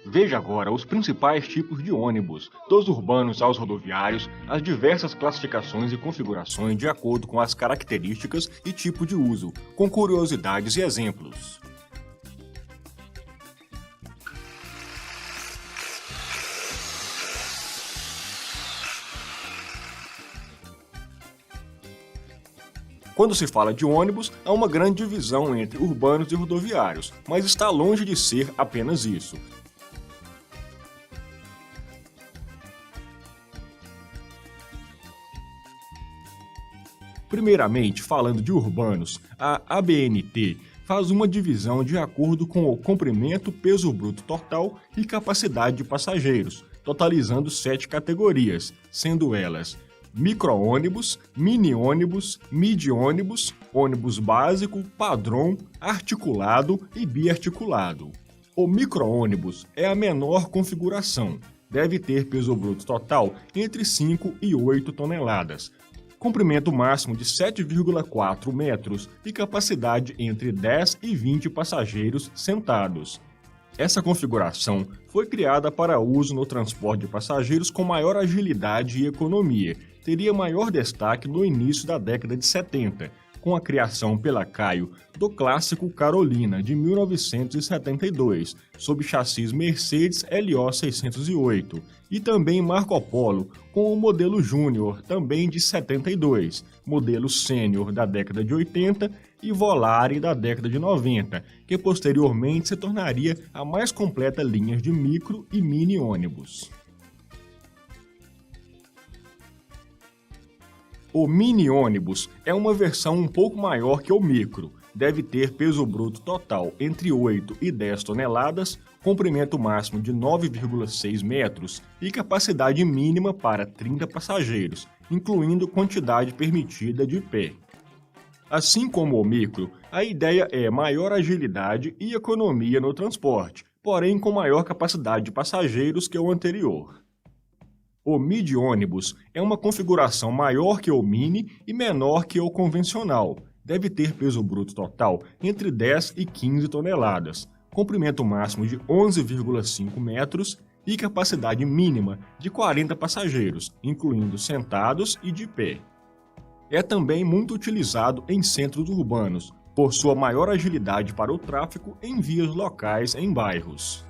Veja agora os principais tipos de ônibus, dos urbanos aos rodoviários, as diversas classificações e configurações de acordo com as características e tipo de uso, com curiosidades e exemplos. Quando se fala de ônibus, há uma grande divisão entre urbanos e rodoviários, mas está longe de ser apenas isso. Primeiramente, falando de urbanos, a ABNT faz uma divisão de acordo com o comprimento, peso bruto total e capacidade de passageiros, totalizando 7 categorias, sendo elas micro-ônibus, mini-ônibus, midi-ônibus, ônibus básico, padrão, articulado e biarticulado. O micro-ônibus é a menor configuração, deve ter peso bruto total entre 5 e 8 toneladas, comprimento máximo de 7,4 metros e capacidade entre 10 e 20 passageiros sentados. Essa configuração foi criada para uso no transporte de passageiros com maior agilidade e economia. Teria maior destaque no início da década de 70, com a criação pela Caio do clássico Carolina, de 1972, sob chassis Mercedes LO 608, e também Marco Polo, com o modelo Júnior, também de 72, modelo Sênior da década de 80 e Volare da década de 90, que posteriormente se tornaria a mais completa linha de micro e mini ônibus. O mini-ônibus é uma versão um pouco maior que o micro, deve ter peso bruto total entre 8 e 10 toneladas, comprimento máximo de 9,6 metros e capacidade mínima para 30 passageiros, incluindo quantidade permitida de pé. Assim como o micro, a ideia é maior agilidade e economia no transporte, porém com maior capacidade de passageiros que o anterior. O midi-ônibus é uma configuração maior que o mini e menor que o convencional. Deve ter peso bruto total entre 10 e 15 toneladas, comprimento máximo de 11,5 metros e capacidade mínima de 40 passageiros, incluindo sentados e de pé. É também muito utilizado em centros urbanos, por sua maior agilidade para o tráfego em vias locais em bairros.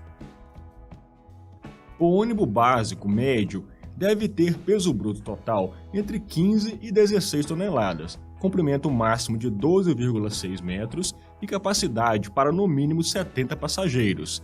O ônibus básico médio deve ter peso bruto total entre 15 e 16 toneladas, comprimento máximo de 12,6 metros e capacidade para no mínimo 70 passageiros.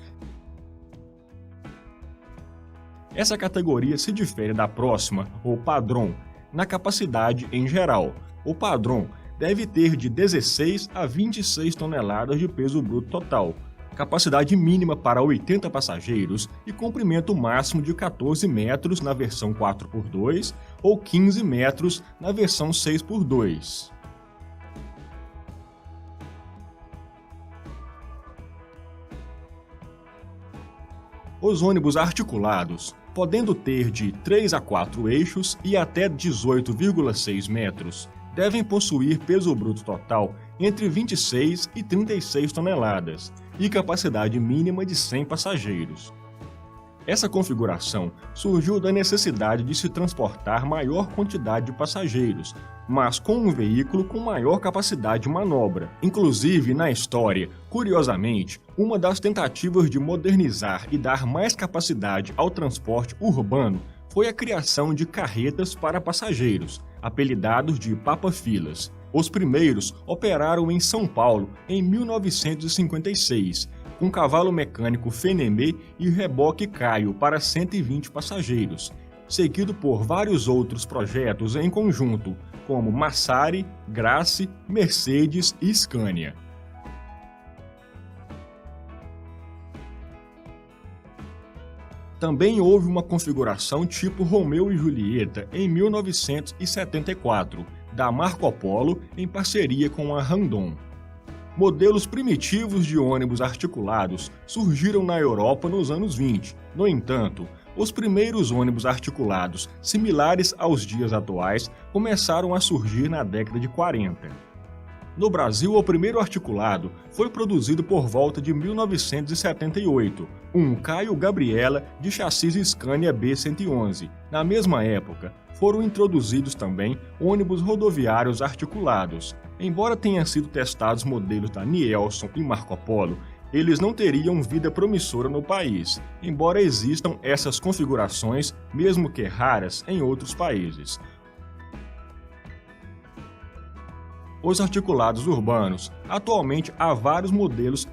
Essa categoria se difere da próxima, ou padrão, na capacidade em geral. O padrão deve ter de 16 a 26 toneladas de peso bruto total, capacidade mínima para 80 passageiros e comprimento máximo de 14 metros na versão 4x2 ou 15 metros na versão 6x2. Os ônibus articulados, podendo ter de 3 a 4 eixos e até 18,6 metros, devem possuir peso bruto total entre 26 e 36 toneladas e capacidade mínima de 100 passageiros. Essa configuração surgiu da necessidade de se transportar maior quantidade de passageiros, mas com um veículo com maior capacidade de manobra. Inclusive, na história, curiosamente, uma das tentativas de modernizar e dar mais capacidade ao transporte urbano foi a criação de carretas para passageiros, apelidados de papa-filas. Os primeiros operaram em São Paulo em 1956, com cavalo mecânico Fenemê e reboque Caio para 120 passageiros, seguido por vários outros projetos em conjunto, como Massari, Grace, Mercedes e Scania. Também houve uma configuração tipo Romeu e Julieta em 1974, da Marco Polo em parceria com a Randon. Modelos primitivos de ônibus articulados surgiram na Europa nos anos 20. No entanto, os primeiros ônibus articulados, similares aos dias atuais, começaram a surgir na década de 40. No Brasil, o primeiro articulado foi produzido por volta de 1978, um Caio Gabriela de chassis Scania B111. Na mesma época, foram introduzidos também ônibus rodoviários articulados. Embora tenham sido testados modelos da Nielson e Marco Polo, eles não teriam vida promissora no país, embora existam essas configurações, mesmo que raras, em outros países. Os articulados urbanos. Atualmente há vários modelos